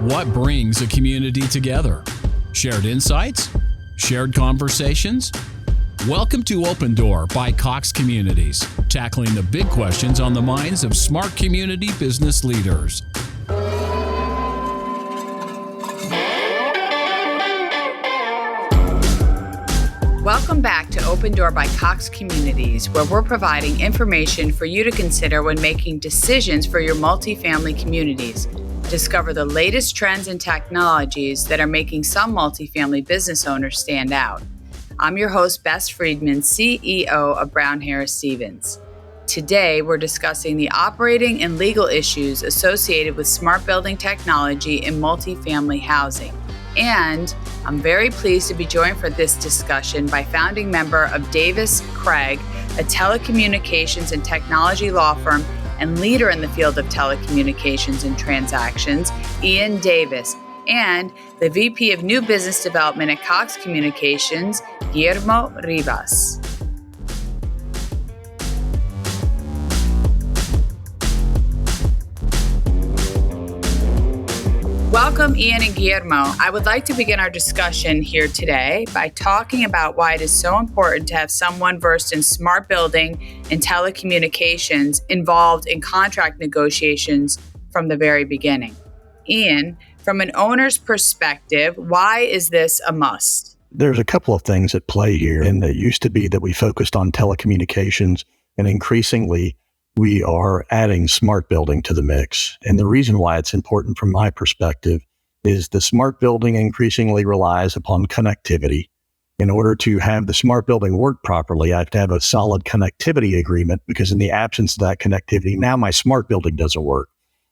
What brings a community together? Shared insights? Shared conversations? Welcome to Open Door by Cox Communities, tackling the big questions on the minds of smart community business leaders. Welcome back to Open Door by Cox Communities, where we're providing information for you to consider when making decisions for your multifamily communities. Discover the latest trends and technologies that are making some multifamily business owners stand out. I'm your host, Bess Friedman, CEO of Brown Harris Stevens. Today, we're discussing the operating and legal issues associated with smart building technology in multifamily housing. And I'm very pleased to be joined for this discussion by founding member of Davis Craig, a telecommunications and technology law firm and leader in the field of telecommunications and transactions, Ian Davis, and the VP of New Business Development at Cox Communications, Guillermo Rivas. Welcome, Ian and Guillermo. I would like to begin our discussion here today by talking about why it is so important to have someone versed in smart building and telecommunications involved in contract negotiations from the very beginning. Ian, from an owner's perspective, why is this a must? There's a couple of things at play here, and it used to be that we focused on telecommunications, and increasingly we are adding smart building to the mix. And the reason why it's important from my perspective is the smart building increasingly relies upon connectivity. In order to have the smart building work properly, I have to have a solid connectivity agreement, because in the absence of that connectivity, now my smart building doesn't work.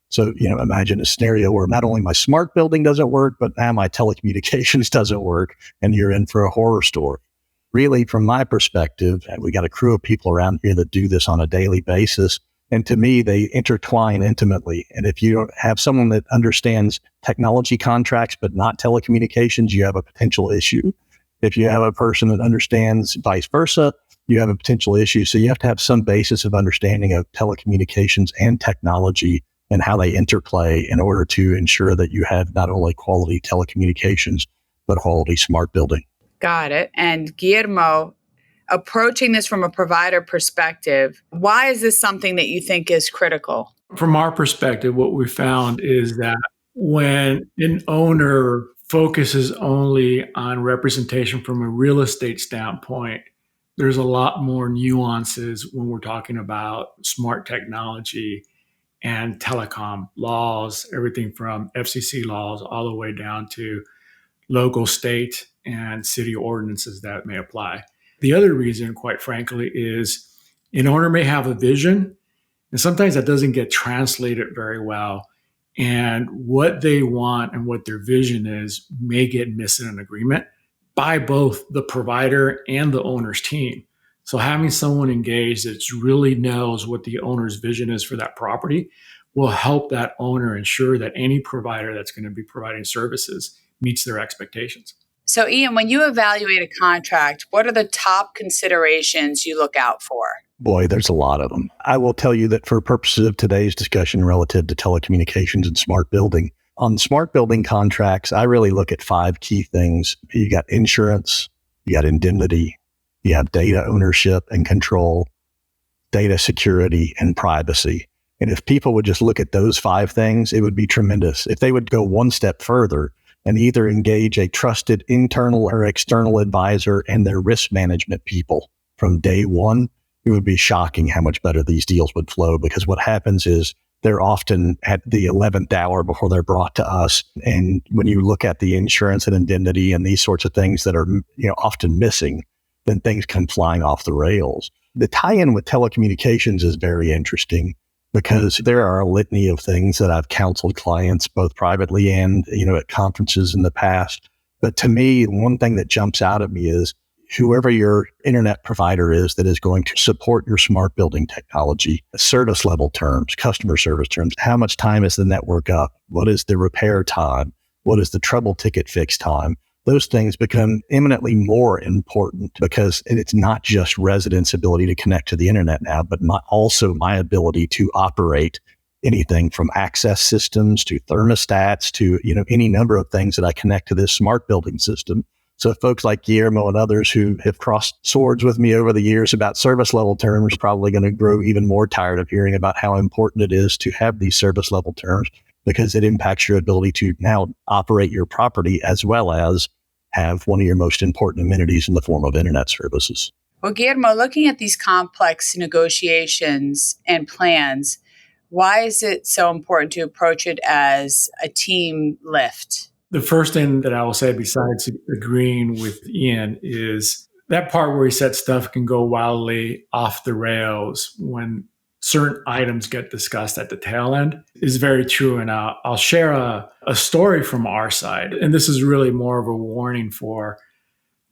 So, imagine a scenario where not only my smart building doesn't work, but now my telecommunications doesn't work, and you're in for a horror story. Really, from my perspective, we got a crew of people around here that do this on a daily basis. And to me, they intertwine intimately. And if you don't have someone that understands technology contracts, but not telecommunications, you have a potential issue. If you have a person that understands vice versa, you have a potential issue. So you have to have some basis of understanding of telecommunications and technology and how they interplay in order to ensure that you have not only quality telecommunications, but quality smart building. Got it. And Guillermo, approaching this from a provider perspective, why is this something that you think is critical? From our perspective, what we found is that when an owner focuses only on representation from a real estate standpoint, there's a lot more nuances when we're talking about smart technology and telecom laws, everything from FCC laws all the way down to local, state, and city ordinances that may apply. The other reason, quite frankly, is an owner may have a vision, and sometimes that doesn't get translated very well. And what they want and what their vision is may get missed in an agreement by both the provider and the owner's team. So having someone engaged that really knows what the owner's vision is for that property will help that owner ensure that any provider that's going to be providing services meets their expectations. So Ian, when you evaluate a contract, what are the top considerations you look out for? Boy, there's a lot of them. I will tell you that for purposes of today's discussion relative to telecommunications and smart building, on smart building contracts, I really look at 5 key things. You got insurance, you got indemnity, you have data ownership and control, data security, and privacy. And if people would just look at those 5 things, it would be tremendous. If they would go one step further and either engage a trusted internal or external advisor and their risk management people from day one, it would be shocking how much better these deals would flow, because what happens is they're often at the 11th hour before they're brought to us. And when you look at the insurance and indemnity and these sorts of things that are often missing, then things come flying off the rails. The tie-in with telecommunications is very interesting, because there are a litany of things that I've counseled clients both privately and at conferences in the past. But to me, one thing that jumps out at me is whoever your internet provider is that is going to support your smart building technology, service level terms, customer service terms, how much time is the network up? What is the repair time? What is the trouble ticket fix time? those things become eminently more important because it's not just residents' ability to connect to the internet now, but also my ability to operate anything from access systems to thermostats to, any number of things that I connect to this smart building system. So folks like Guillermo and others who have crossed swords with me over the years about service level terms are probably going to grow even more tired of hearing about how important it is to have these service level terms, because it impacts your ability to now operate your property as well as have one of your most important amenities in the form of internet services. Well, Guillermo, looking at these complex negotiations and plans, why is it so important to approach it as a team lift? The first thing that I will say, besides agreeing with Ian, is that part where he said stuff can go wildly off the rails when certain items get discussed at the tail end is very true. And I'll share a story from our side. And this is really more of a warning for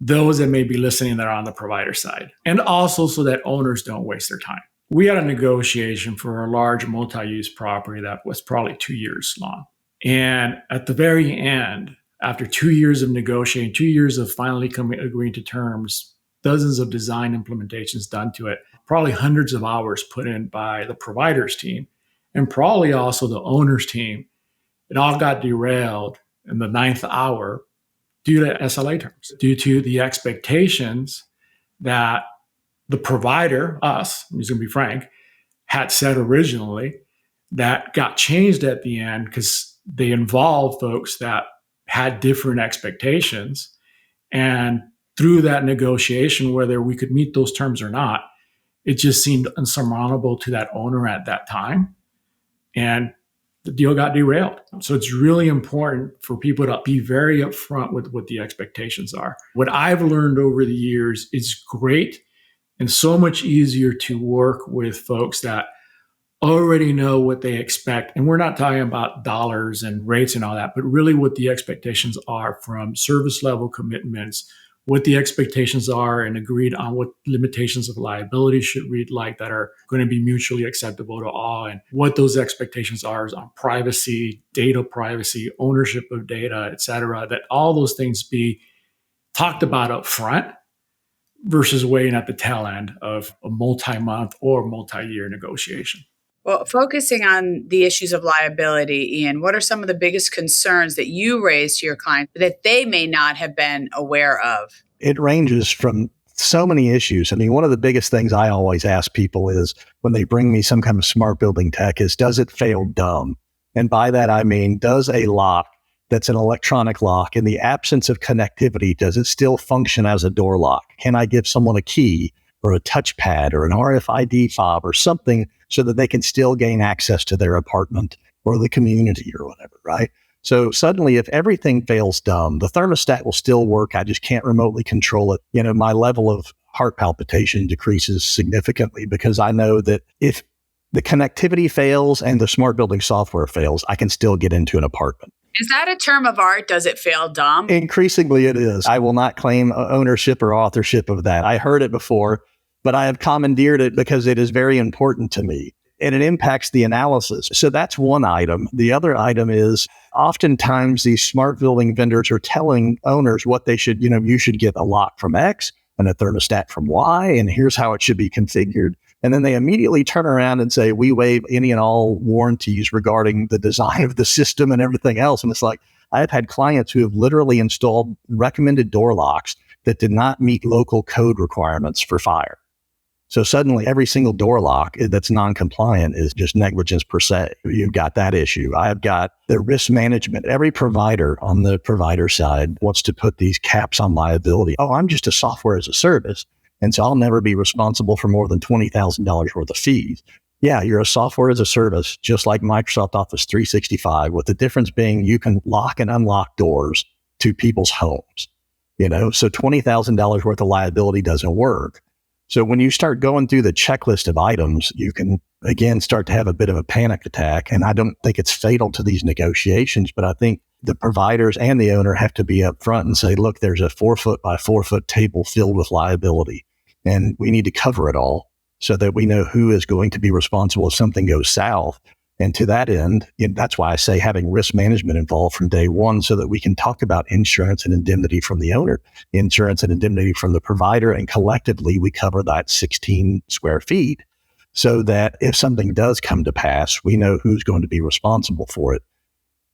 those that may be listening that are on the provider side. And also so that owners don't waste their time. We had a negotiation for a large multi-use property that was probably 2 years long. And at the very end, after 2 years of negotiating, 2 years of finally agreeing to terms, dozens of design implementations done to it, probably hundreds of hours put in by the provider's team, and probably also the owner's team, it all got derailed in the ninth hour due to SLA terms, due to the expectations that the provider, us, I'm just going to be frank, had said originally, that got changed at the end because they involved folks that had different expectations. And through that negotiation, whether we could meet those terms or not, it just seemed insurmountable to that owner at that time. And the deal got derailed. So it's really important for people to be very upfront with what the expectations are. What I've learned over the years is great and so much easier to work with folks that already know what they expect. And we're not talking about dollars and rates and all that, but really what the expectations are from service level commitments, what the expectations are, and agreed on what limitations of liability should read like that are going to be mutually acceptable to all, and what those expectations are on privacy, data privacy, ownership of data, et cetera, that all those things be talked about up front versus waiting at the tail end of a multi-month or multi-year negotiation. Well, focusing on the issues of liability, Ian, what are some of the biggest concerns that you raise to your client that they may not have been aware of? It ranges from so many issues. I mean, one of the biggest things I always ask people is when they bring me some kind of smart building tech is, does it fail dumb? And by that, I mean, does a lock that's an electronic lock, in the absence of connectivity, does it still function as a door lock? Can I give someone a key or a touchpad or an RFID fob or something so that they can still gain access to their apartment or the community or whatever, right? So suddenly, if everything fails dumb, the thermostat will still work. I just can't remotely control it. My level of heart palpitation decreases significantly because I know that if the connectivity fails and the smart building software fails, I can still get into an apartment. Is that a term of art? Does it fail dumb? Increasingly, it is. I will not claim ownership or authorship of that. I heard it before, but I have commandeered it because it is very important to me and it impacts the analysis. So that's one item. The other item is oftentimes these smart building vendors are telling owners what they should, you should get a lock from X and a thermostat from Y, and here's how it should be configured. And then they immediately turn around and say, we waive any and all warranties regarding the design of the system and everything else. And it's like, I've had clients who have literally installed recommended door locks that did not meet local code requirements for fire. So suddenly every single door lock that's non-compliant is just negligence per se. You've got that issue. I've got the risk management. Every provider on the provider side wants to put these caps on liability. Oh, I'm just a software as a service, and so I'll never be responsible for more than $20,000 worth of fees. Yeah, you're a software as a service, just like Microsoft Office 365, with the difference being you can lock and unlock doors to people's homes. So $20,000 worth of liability doesn't work. So when you start going through the checklist of items, you can, again, start to have a bit of a panic attack. And I don't think it's fatal to these negotiations, but I think the providers and the owner have to be upfront and say, look, there's a 4 foot by 4 foot table filled with liability, and we need to cover it all so that we know who is going to be responsible if something goes south. And to that end, that's why I say having risk management involved from day one so that we can talk about insurance and indemnity from the owner, insurance and indemnity from the provider, and collectively we cover that 16 square feet so that if something does come to pass, we know who's going to be responsible for it.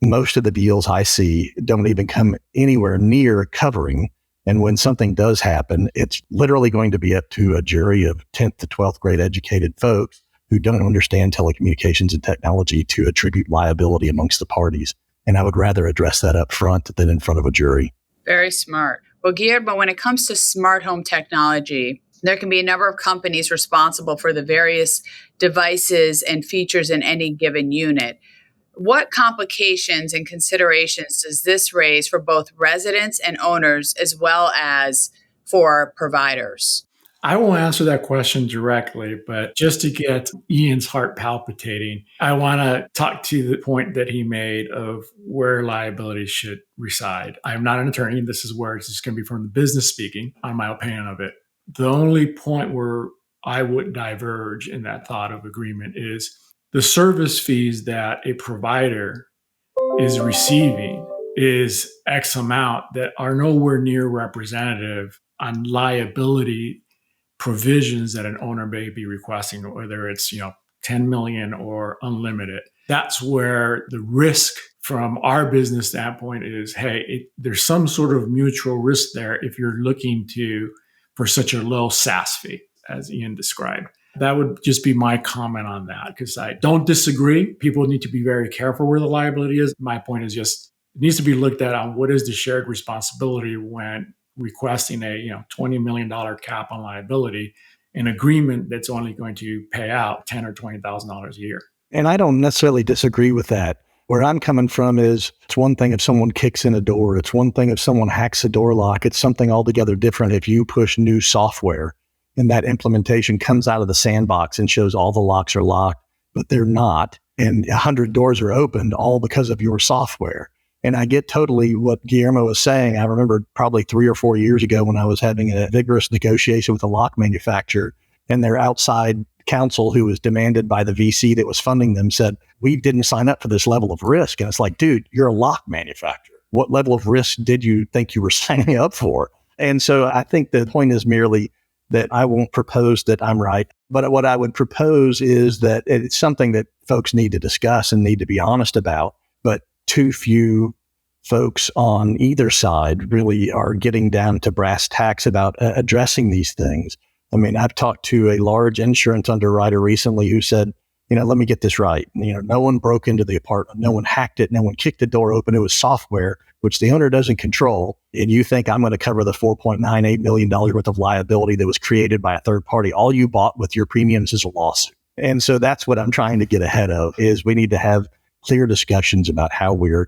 Most of the deals I see don't even come anywhere near covering. And when something does happen, it's literally going to be up to a jury of 10th to 12th grade educated folks who don't understand telecommunications and technology to attribute liability amongst the parties. And I would rather address that up front than in front of a jury. Very smart. Well, Guillermo, when it comes to smart home technology, there can be a number of companies responsible for the various devices and features in any given unit. What complications and considerations does this raise for both residents and owners as well as for providers? I won't answer that question directly, but just to get Ian's heart palpitating, I want to talk to the point that he made of where liability should reside. I'm not an attorney. This is where it's just going to be from the business speaking on my opinion of it. The only point where I would diverge in that thought of agreement is the service fees that a provider is receiving is X amount that are nowhere near representative on liability provisions that an owner may be requesting, whether it's 10 million or unlimited. That's where the risk from our business standpoint is, hey, there's some sort of mutual risk there if you're looking for such a low SaaS fee, as Ian described. That would just be my comment on that, because I don't disagree. People need to be very careful where the liability is. My point is just it needs to be looked at on what is the shared responsibility when requesting a $20 million cap on liability, an agreement that's only going to pay out $10,000 or $20,000 a year. And I don't necessarily disagree with that. Where I'm coming from is it's one thing if someone kicks in a door. It's one thing if someone hacks a door lock. It's something altogether different if you push new software and that implementation comes out of the sandbox and shows all the locks are locked, but they're not. And 100 doors are opened all because of your software. And I get totally what Guillermo was saying. I remember probably 3 or 4 years ago when I was having a vigorous negotiation with a lock manufacturer, and their outside counsel, who was demanded by the VC that was funding them, said, we didn't sign up for this level of risk. And it's like, dude, you're a lock manufacturer. What level of risk did you think you were signing up for? And so I think the point is merely that I won't propose that I'm right. But what I would propose is that it's something that folks need to discuss and need to be honest about. But too few folks on either side really are getting down to brass tacks about addressing these things. I mean, I've talked to a large insurance underwriter recently who said, let me get this right. No one broke into the apartment. No one hacked it. No one kicked the door open. It was software, which the owner doesn't control. And you think I'm going to cover the $4.98 million worth of liability that was created by a third party. All you bought with your premiums is a lawsuit. And so that's what I'm trying to get ahead of is we need to have clear discussions about how we're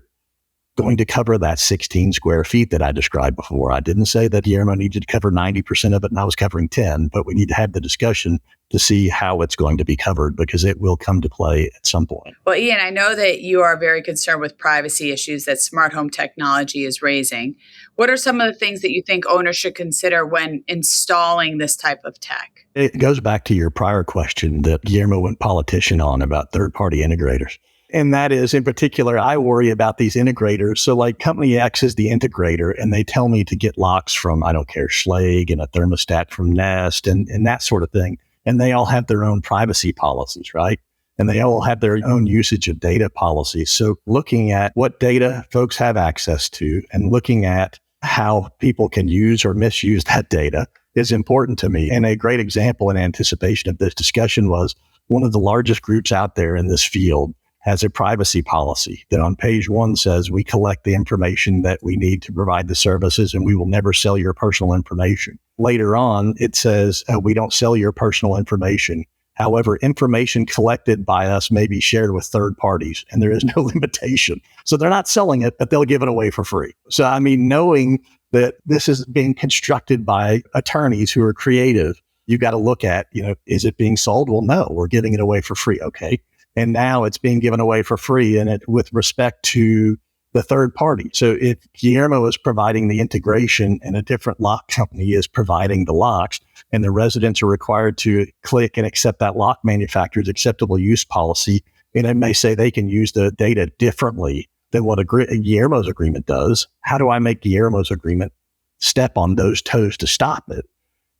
going to cover that 16 square feet that I described before. I didn't say that Guillermo needed to cover 90% of it and I was covering 10, but we need to have the discussion to see how it's going to be covered because it will come to play at some point. Well, Ian, I know that you are very concerned with privacy issues that smart home technology is raising. What are some of the things that you think owners should consider when installing this type of tech? It goes back to your prior question that Guillermo went politician on about third-party integrators. And that is, in particular, I worry about these integrators. So like Company X is the integrator, and they tell me to get locks from, I don't care, Schlage and a thermostat from Nest and that sort of thing. And they all have their own privacy policies, right? And they all have their own usage of data policies. So looking at what data folks have access to and looking at how people can use or misuse that data is important to me. And a great example in anticipation of this discussion was one of the largest groups out there in this field has a privacy policy that on page 1 says we collect the information that we need to provide the services and we will never sell your personal information. Later on, it says we don't sell your personal information. However, information collected by us may be shared with third parties and there is no limitation. So they're not selling it, but they'll give it away for free. So, I mean, knowing that this is being constructed by attorneys who are creative, you got to look at, is it being sold? Well, no, we're giving it away for free. Okay. And now it's being given away for free and it with respect to the third party. So if Guillermo is providing the integration and a different lock company is providing the locks and the residents are required to click and accept that lock manufacturer's acceptable use policy And it may say they can use the data differently than what Guillermo's agreement does. How do I make Guillermo's agreement step on those toes to stop it?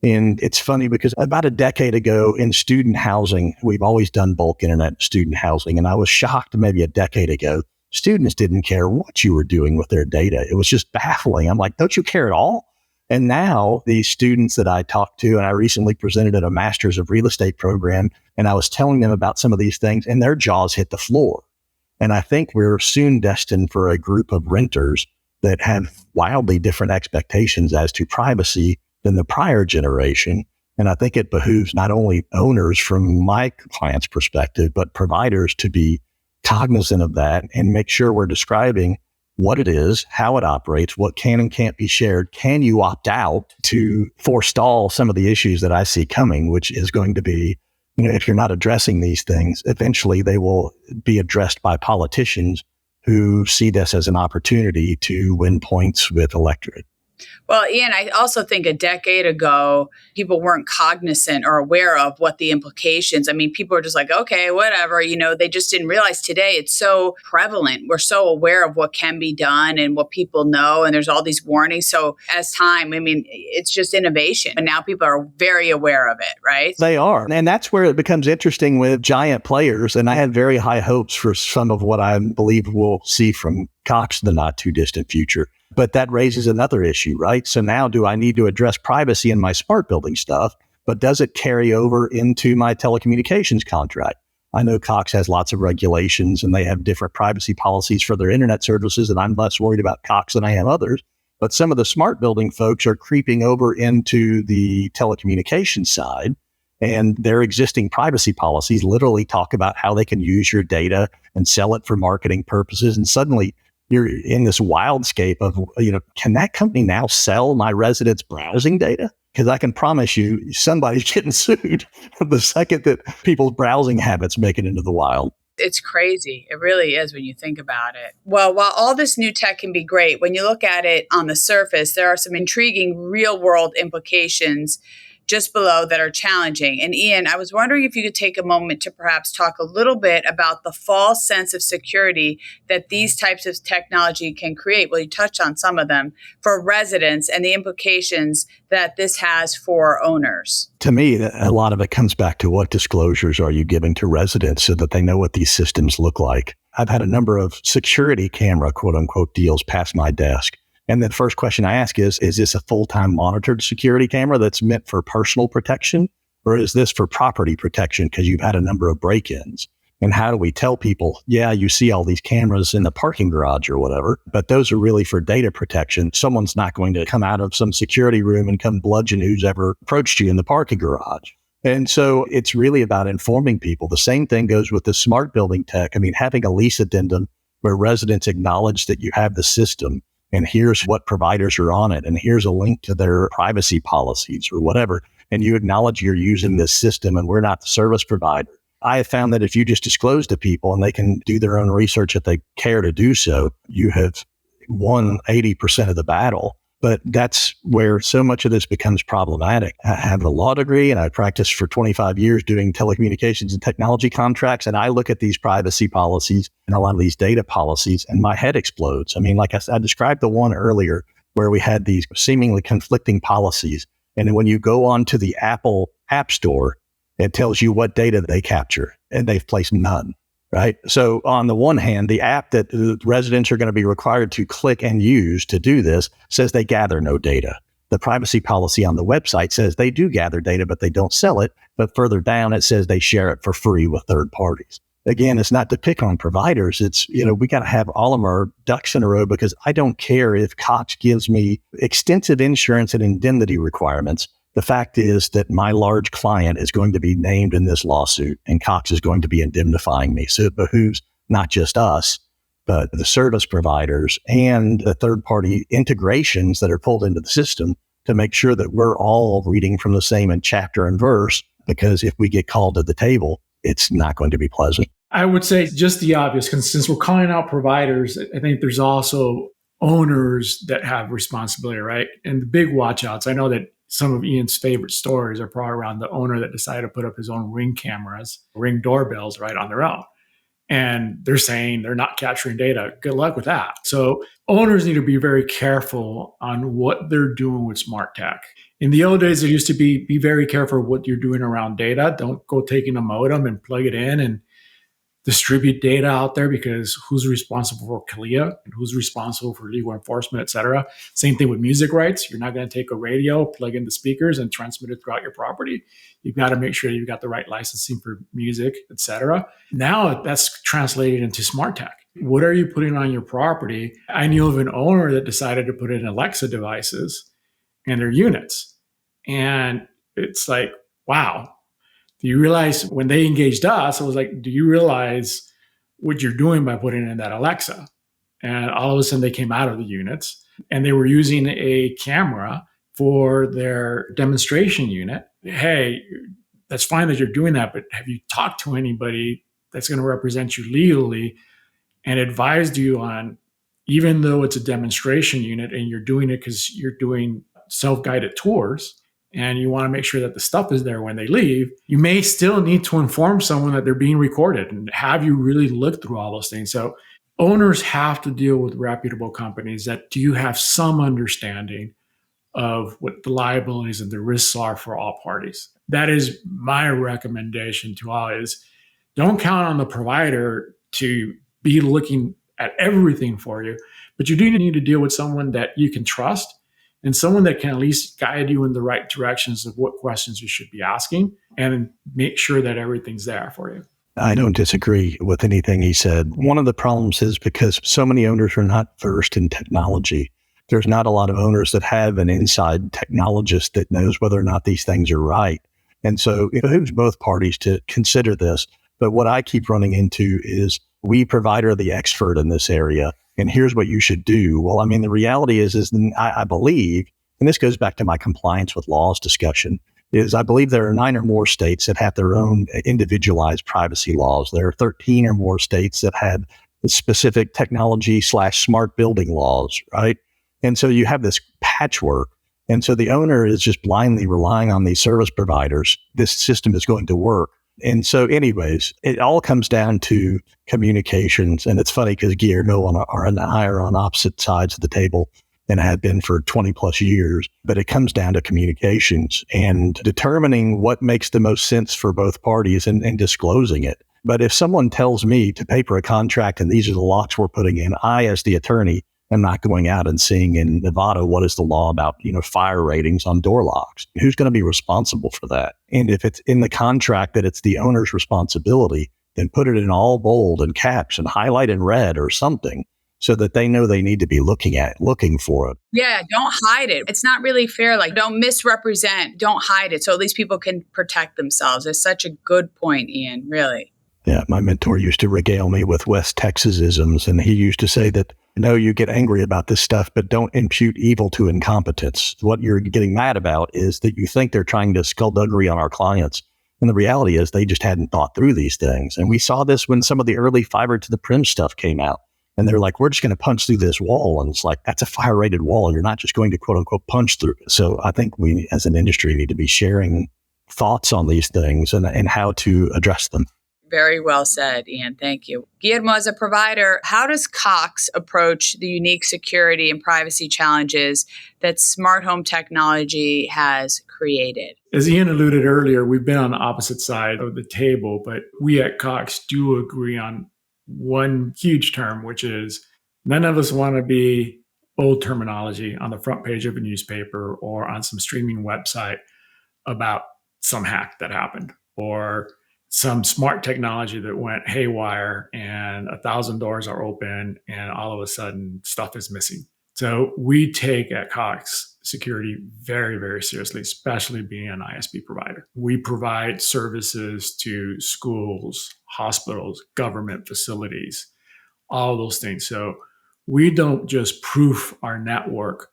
And it's funny because about a decade ago in student housing, we've always done bulk internet student housing. And I was shocked maybe a decade ago, students didn't care what you were doing with their data. It was just baffling. I'm like, don't you care at all? And now these students that I talked to, and I recently presented at a Masters of Real Estate program, and I was telling them about some of these things and their jaws hit the floor. And I think we're soon destined for a group of renters that have wildly different expectations as to privacy than the prior generation. And I think it behooves not only owners from my client's perspective, but providers to be cognizant of that and make sure we're describing what it is, how it operates, what can and can't be shared. Can you opt out to forestall some of the issues that I see coming, which is going to be, if you're not addressing these things, eventually they will be addressed by politicians who see this as an opportunity to win points with electorate. Well, Ian, I also think a decade ago, people weren't cognizant or aware of what the implications. I mean, people were just like, okay, whatever, they just didn't realize today it's so prevalent. We're so aware of what can be done and what people know. And there's all these warnings. So as time, it's just innovation. And now people are very aware of it, right? They are. And that's where it becomes interesting with giant players. And I had very high hopes for some of what I believe we'll see from Cox in the not too distant future. But that raises another issue, right? So now do I need to address privacy in my smart building stuff, but does it carry over into my telecommunications contract? I know Cox has lots of regulations and they have different privacy policies for their internet services, and I'm less worried about Cox than I am others. But some of the smart building folks are creeping over into the telecommunications side, and their existing privacy policies literally talk about how they can use your data and sell it for marketing purposes. And suddenly you're in this wildscape of, can that company now sell my residents' browsing data? Because I can promise you somebody's getting sued the second that people's browsing habits make it into the wild. It's crazy. It really is when you think about it. Well, while all this new tech can be great, when you look at it on the surface, there are some intriguing real world implications just below that are challenging. And Ian, I was wondering if you could take a moment to perhaps talk a little bit about the false sense of security that these types of technology can create. Well, you touched on some of them for residents and the implications that this has for owners. To me, a lot of it comes back to what disclosures are you giving to residents so that they know what these systems look like. I've had a number of security camera, quote unquote, deals pass my desk. And the first question I ask is this a full-time monitored security camera that's meant for personal protection? Or is this for property protection because you've had a number of break-ins? And how do we tell people, yeah, you see all these cameras in the parking garage or whatever, but those are really for data protection. Someone's not going to come out of some security room and come bludgeon who's ever approached you in the parking garage. And so it's really about informing people. The same thing goes with the smart building tech. Having a lease addendum where residents acknowledge that you have the system, and here's what providers are on it, and here's a link to their privacy policies or whatever, and you acknowledge you're using this system and we're not the service provider. I have found that if you just disclose to people and they can do their own research if they care to do so, you have won 80% of the battle. But that's where so much of this becomes problematic. I have a law degree and I practiced for 25 years doing telecommunications and technology contracts. And I look at these privacy policies and a lot of these data policies and my head explodes. Like I described the one earlier where we had these seemingly conflicting policies. And when you go on to the Apple App Store, it tells you what data they capture and they've placed none. Right. So on the one hand, the app that residents are going to be required to click and use to do this says they gather no data. The privacy policy on the website says they do gather data, but they don't sell it. But further down, it says they share it for free with third parties. Again, it's not to pick on providers. It's, we got to have all of our ducks in a row because I don't care if Cox gives me extensive insurance and indemnity requirements. The fact is that my large client is going to be named in this lawsuit and Cox is going to be indemnifying me. So it behooves not just us, but the service providers and the third-party integrations that are pulled into the system to make sure that we're all reading from the same in chapter and verse, because if we get called to the table, it's not going to be pleasant. I would say just the obvious, because since we're calling out providers, I think there's also owners that have responsibility, right? And the big watch outs, I know that some of Ian's favorite stories are probably around the owner that decided to put up his own Ring cameras, Ring doorbells right on their own. and they're saying they're not capturing data. Good luck with that. So owners need to be very careful on what they're doing with smart tech. In the old days, there used to be very careful what you're doing around data. Don't go taking a modem and plug it in and distribute data out there, because who's responsible for CLIA and who's responsible for legal enforcement, et cetera. Same thing with music rights. You're not going to take a radio, plug in the speakers, and transmit it throughout your property. You've got to make sure you've got the right licensing for music, et cetera. Now that's translated into smart tech. What are you putting on your property? I knew of an owner that decided to put in Alexa devices in their units. And it's like, wow. Do you realize when they engaged us, I was like, do you realize what you're doing by putting in that Alexa? And all of a sudden they came out of the units and they were using a camera for their demonstration unit. Hey, that's fine that you're doing that, but have you talked to anybody that's going to represent you legally and advised you on, even though it's a demonstration unit and you're doing it because you're doing self-guided tours, and you want to make sure that the stuff is there when they leave, you may still need to inform someone that they're being recorded, and have you really looked through all those things. So owners have to deal with reputable companies that do have some understanding of what the liabilities and the risks are for all parties. That is my recommendation to all, is don't count on the provider to be looking at everything for you, but you do need to deal with someone that you can trust, and someone that can at least guide you in the right directions of what questions you should be asking, and make sure that everything's there for you. I don't disagree with anything he said. One of the problems is because so many owners are not versed in technology. There's not a lot of owners that have an inside technologist that knows whether or not these things are right. And so it behooves both parties to consider this. But what I keep running into is, we provider the expert in this area, and here's what you should do. Well, I mean, the reality is I believe, and this goes back to my compliance with laws discussion, is I believe there are 9 or more states that have their own individualized privacy laws. There are 13 or more states that have specific technology/smart building laws, right? And so you have this patchwork. And so the owner is just blindly relying on these service providers. This system is going to work. And so anyways, it all comes down to communications. And it's funny because Guillermo and I are on opposite sides of the table and have been for 20 plus years. But it comes down to communications and determining what makes the most sense for both parties and disclosing it. But if someone tells me to paper a contract and these are the locks we're putting in, I, as the attorney, am not going out and seeing in Nevada what is the law about, fire ratings on door locks. Who's going to be responsible for that? And if it's in the contract that it's the owner's responsibility, then put it in all bold and caps and highlight in red or something, so that they know they need to be looking for it. Yeah, don't hide it. It's not really fair. Like, don't misrepresent, don't hide it. So at least people can protect themselves. It's such a good point, Ian, really. Yeah, my mentor used to regale me with West Texas-isms, and he used to say that, no, you get angry about this stuff, but don't impute evil to incompetence. What you're getting mad about is that you think they're trying to skullduggery on our clients. And the reality is they just hadn't thought through these things. And we saw this when some of the early fiber to the prim stuff came out. And they're like, we're just going to punch through this wall. And it's like, that's a fire rated wall. You're not just going to quote unquote punch through it. So I think we as an industry need to be sharing thoughts on these things and how to address them. Very well said, Ian. Thank you. Guillermo, as a provider, how does Cox approach the unique security and privacy challenges that smart home technology has created? As Ian alluded earlier, we've been on the opposite side of the table, but we at Cox do agree on one huge term, which is none of us want to be old terminology on the front page of a newspaper or on some streaming website about some hack that happened, or some smart technology that went haywire and 1,000 doors are open and all of a sudden stuff is missing. So we take at Cox security very, very seriously, especially being an ISP provider. We provide services to schools, hospitals, government facilities, all those things. So we don't just proof our network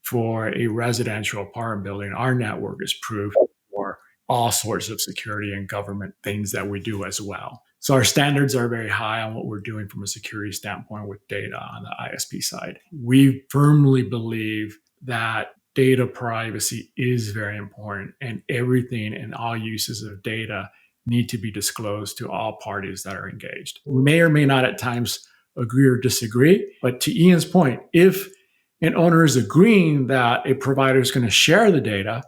for a residential apartment building. Our network is proof for all sorts of security and government things that we do as well. So our standards are very high on what we're doing from a security standpoint with data on the ISP side. We firmly believe that data privacy is very important, and everything and all uses of data need to be disclosed to all parties that are engaged. We may or may not at times agree or disagree, but to Ian's point, if an owner is agreeing that a provider is going to share the data,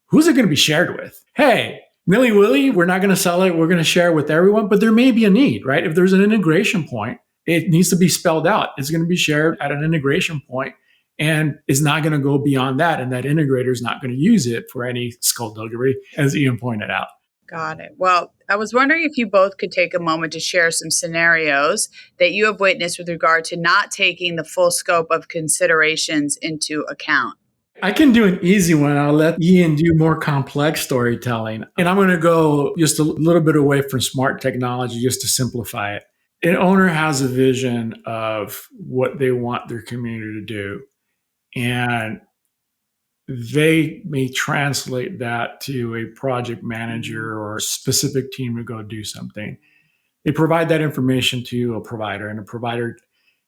who's it going to be shared with? Hey, nilly-willy, we're not going to sell it. We're going to share it with everyone, but there may be a need, right? If there's an integration point, it needs to be spelled out. It's going to be shared at an integration point and is not going to go beyond that. And that integrator is not going to use it for any skullduggery, as Ian pointed out. Got it. Well, I was wondering if you both could take a moment to share some scenarios that you have witnessed with regard to not taking the full scope of considerations into account. I can do an easy one. I'll let Ian do more complex storytelling. And I'm going to go just a little bit away from smart technology just to simplify it. An owner has a vision of what they want their community to do, and they may translate that to a project manager or a specific team to go do something. They provide that information to a provider, and the provider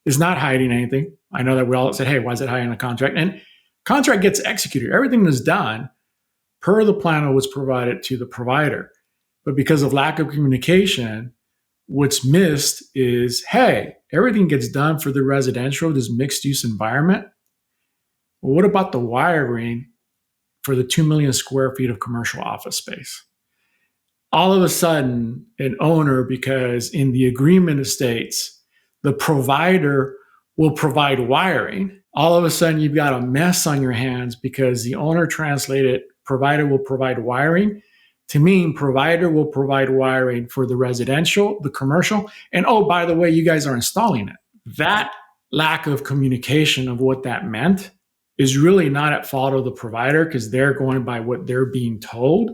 is not hiding anything. I know that we all said, hey, why is it hiding a contract? And contract gets executed. Everything is done per the plan that was provided to the provider. But because of lack of communication, what's missed is, hey, everything gets done for the residential, this mixed use environment. Well, what about the wiring for the 2 million square feet of commercial office space? All of a sudden, an owner, because in the agreement it states the provider will provide wiring, all of a sudden you've got a mess on your hands because the owner translated provider will provide wiring to mean provider will provide wiring for the residential, the commercial, and oh, by the way, you guys are installing it. That lack of communication of what that meant is really not at fault of the provider because they're going by what they're being told.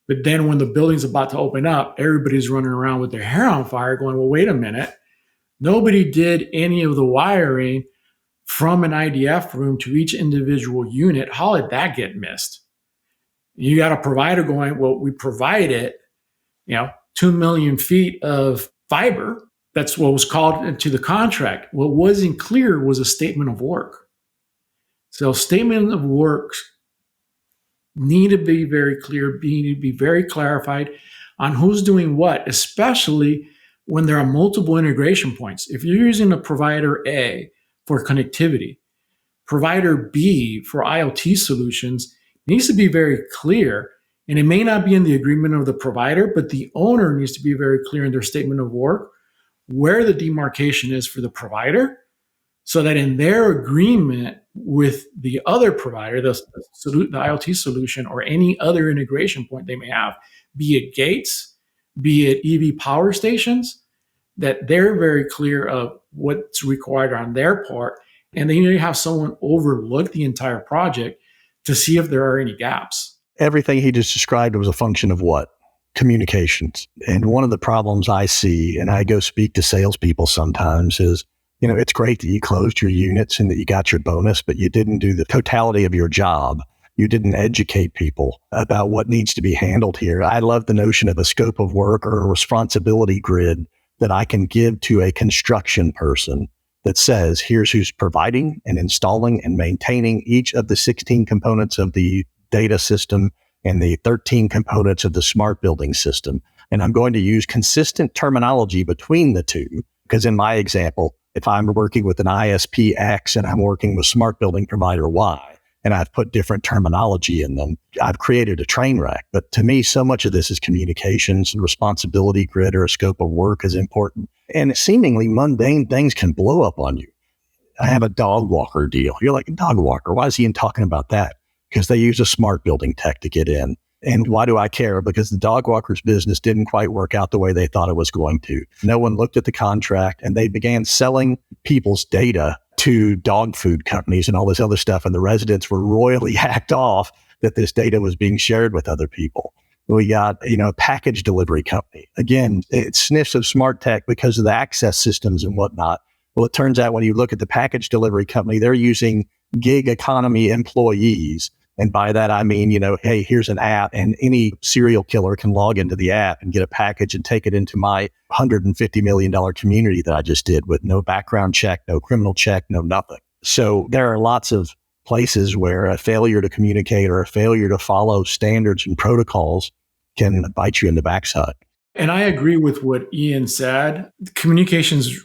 But then when the building's about to open up, everybody's running around with their hair on fire going, well, wait a minute. Nobody did any of the wiring from an IDF room to each individual unit. How did that get missed? You got a provider going, well, we provided, 2 million feet of fiber. That's what was called into the contract. What wasn't clear was a statement of work. So statement of works need to be very clear, need to be very clarified on who's doing what, especially when there are multiple integration points. If you're using a provider A for connectivity, provider B for IoT solutions, needs to be very clear. And it may not be in the agreement of the provider, but the owner needs to be very clear in their statement of work where the demarcation is for the provider, so that in their agreement with the other provider, the IoT solution or any other integration point they may have, be it gates, be it EV power stations, that they're very clear of what's required on their part. And they need to have someone overlook the entire project to see if there are any gaps. Everything he just described was a function of what? Communications. And one of the problems I see, and I go speak to salespeople sometimes, is, it's great that you closed your units and that you got your bonus, but you didn't do the totality of your job. You didn't educate people about what needs to be handled here. I love the notion of a scope of work or a responsibility grid that I can give to a construction person that says, here's who's providing and installing and maintaining each of the 16 components of the data system and the 13 components of the smart building system. And I'm going to use consistent terminology between the two, because in my example, if I'm working with an ISP X and I'm working with smart building provider Y, and I've put different terminology in them, I've created a train wreck. But to me, so much of this is communications, and responsibility grid or a scope of work is important. And seemingly mundane things can blow up on you. I have a dog walker deal. You're like, a dog walker? Why is Ian talking about that? Because they use a smart building tech to get in. And why do I care? Because the dog walker's business didn't quite work out the way they thought it was going to. No one looked at the contract, and they began selling people's data to dog food companies and all this other stuff. And the residents were royally hacked off that this data was being shared with other people. We got, a package delivery company. Again, it sniffs of smart tech because of the access systems and whatnot. Well, it turns out when you look at the package delivery company, they're using gig economy employees. And by that, I mean, hey, here's an app and any serial killer can log into the app and get a package and take it into my $150 million community that I just did with no background check, no criminal check, no nothing. So there are lots of places where a failure to communicate or a failure to follow standards and protocols can bite you in the backside. And I agree with what Ian said. Communication's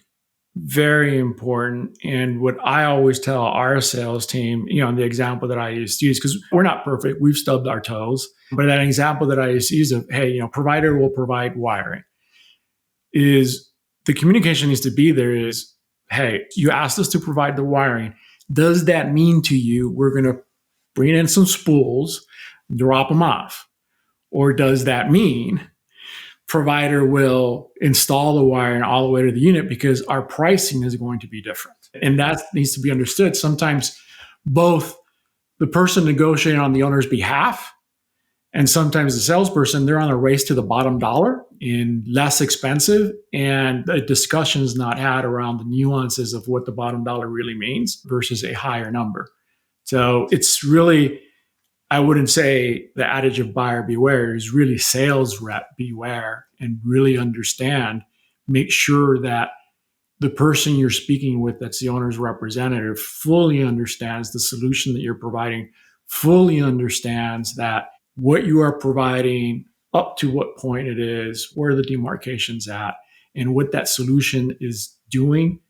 very important. And what I always tell our sales team, the example that I used to use, because we're not perfect, we've stubbed our toes, but that example that I used to use of, hey, provider will provide wiring, is the communication needs to be there is, hey, you asked us to provide the wiring. Does that mean to you we're going to bring in some spools, drop them off? Or does that mean provider will install the wiring all the way to the unit because our pricing is going to be different? And that needs to be understood. Sometimes both the person negotiating on the owner's behalf and sometimes the salesperson, they're on a race to the bottom dollar in less expensive, and the discussion is not had around the nuances of what the bottom dollar really means versus a higher number. So it's really, I wouldn't say the adage of buyer beware, is really sales rep beware, and really understand, make sure that the person you're speaking with, that's the owner's representative, fully understands the solution that you're providing, fully understands that what you are providing, up to what point it is, where the demarcation's at, and what that solution is doing,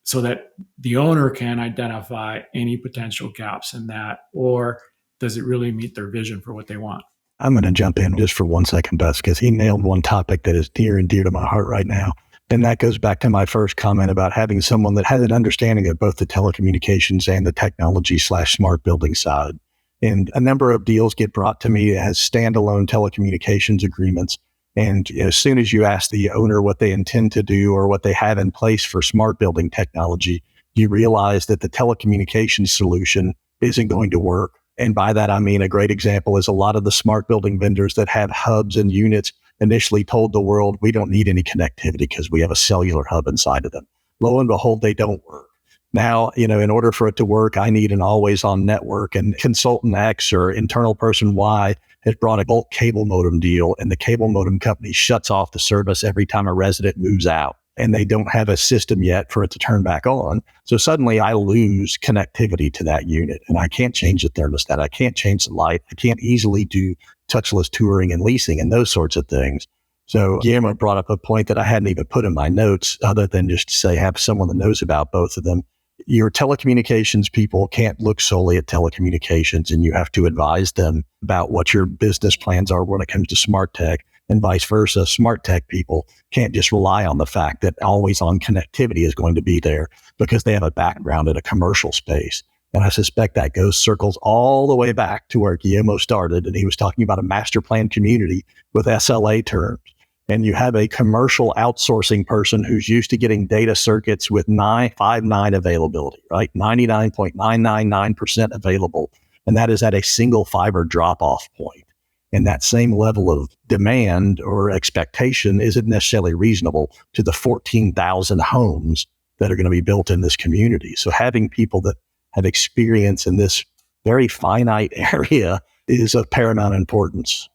so that the owner can identify any potential gaps in that, or does it really meet their vision for what they want? I'm going to jump in just for 1 second, Bess, because he nailed one topic that is near and dear to my heart right now. And that goes back to my first comment about having someone that has an understanding of both the telecommunications and the technology/smart building side. And a number of deals get brought to me as standalone telecommunications agreements. And as soon as you ask the owner what they intend to do or what they have in place for smart building technology, you realize that the telecommunications solution isn't going to work. And by that, I mean, a great example is a lot of the smart building vendors that have hubs and units initially told the world, we don't need any connectivity because we have a cellular hub inside of them. Lo and behold, they don't work. Now, in order for it to work, I need an always on network, and consultant X or internal person Y has brought a bulk cable modem deal, and the cable modem company shuts off the service every time a resident moves out, and they don't have a system yet for it to turn back on. So suddenly I lose connectivity to that unit, and I can't change the thermostat. I can't change the light. I can't easily do touchless touring and leasing and those sorts of things. So Guillermo brought up a point that I hadn't even put in my notes, other than just to say, have someone that knows about both of them. Your telecommunications people can't look solely at telecommunications, and you have to advise them about what your business plans are when it comes to smart tech, and vice versa. Smart tech people can't just rely on the fact that always on connectivity is going to be there because they have a background in a commercial space. And I suspect that circles all the way back to where Guillermo started, and he was talking about a master plan community with SLA terms. And you have a commercial outsourcing person who's used to getting data circuits with 5.9 availability, right? 99.999% available. And that is at a single fiber drop-off point. And that same level of demand or expectation isn't necessarily reasonable to the 14,000 homes that are going to be built in this community. So having people that have experience in this very finite area is of paramount importance.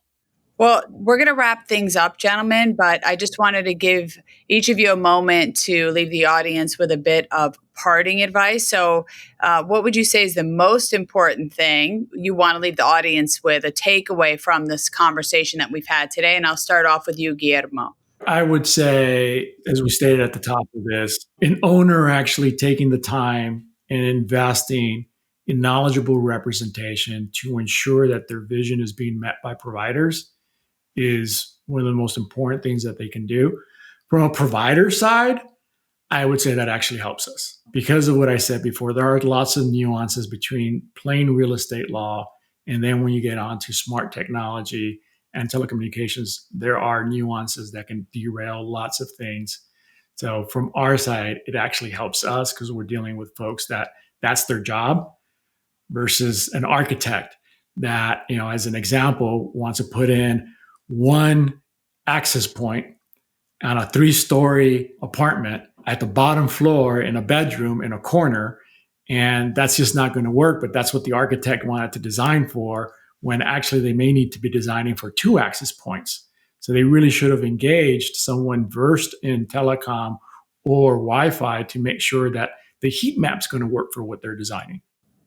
Well, we're going to wrap things up, gentlemen, but I just wanted to give each of you a moment to leave the audience with a bit of parting advice. So what would you say is the most important thing you want to leave the audience with, a takeaway from this conversation that we've had today? And I'll start off with you, Guillermo. I would say, as we stated at the top of this, an owner actually taking the time and investing in knowledgeable representation to ensure that their vision is being met by providers is one of the most important things that they can do. From a provider side, I would say that actually helps us because of what I said before. There are lots of nuances between plain real estate law, and then when you get onto smart technology and telecommunications, there are nuances that can derail lots of things. So from our side, it actually helps us because we're dealing with folks that's their job versus an architect that, as an example, wants to put in one access point on a 3-story apartment at the bottom floor in a bedroom in a corner. And that's just not going to work, but that's what the architect wanted to design for, when actually they may need to be designing for 2 access points. So they really should have engaged someone versed in telecom or Wi-Fi to make sure that the heat map's going to work for what they're designing.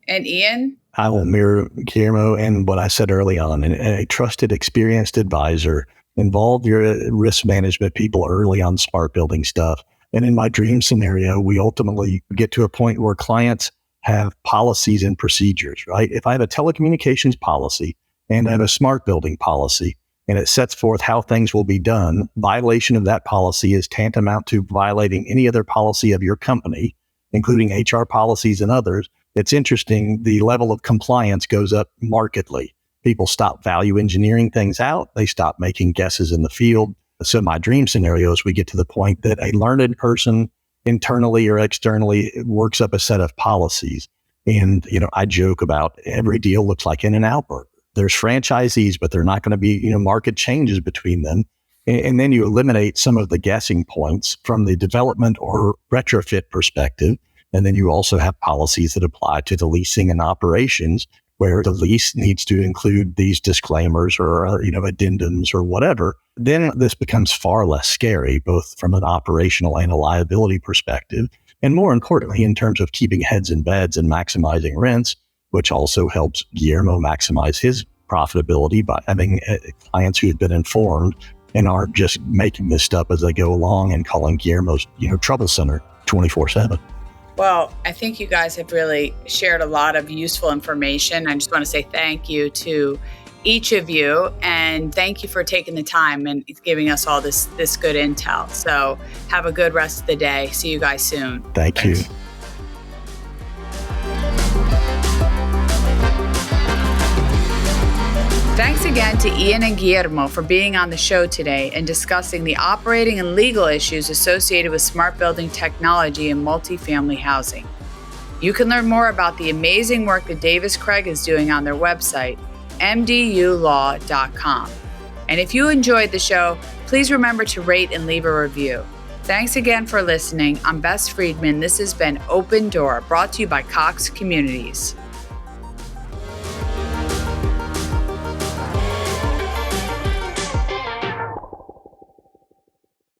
And Ian? I will mirror Guillermo and what I said early on. A trusted, experienced advisor. Involve your risk management people early on smart building stuff. And in my dream scenario, we ultimately get to a point where clients have policies and procedures, right? If I have a telecommunications policy and I have a smart building policy, and it sets forth how things will be done, violation of that policy is tantamount to violating any other policy of your company, including HR policies and others. It's interesting, the level of compliance goes up markedly. People stop value engineering things out. They stop making guesses in the field. So my dream scenario is we get to the point that a learned person internally or externally works up a set of policies. And, I joke about every deal looks like In-N-Out Burger. There's franchisees, but they're not going to be, market changes between them. And then you eliminate some of the guessing points from the development or retrofit perspective. And then you also have policies that apply to the leasing and operations, where the lease needs to include these disclaimers or, addendums or whatever. Then this becomes far less scary, both from an operational and a liability perspective. And more importantly, in terms of keeping heads in beds and maximizing rents, which also helps Guillermo maximize his profitability by having clients who have been informed and aren't just making this stuff as they go along and calling Guillermo's, trouble center 24/7. Well, I think you guys have really shared a lot of useful information. I just want to say thank you to each of you, and thank you for taking the time and giving us all this good intel. So have a good rest of the day. See you guys soon. Thank you. Thanks again to Ian and Guillermo for being on the show today and discussing the operating and legal issues associated with smart building technology in multifamily housing. You can learn more about the amazing work that Davis Craig is doing on their website, mdulaw.com. And if you enjoyed the show, please remember to rate and leave a review. Thanks again for listening. I'm Bess Friedman. This has been Open Door, brought to you by Cox Communities.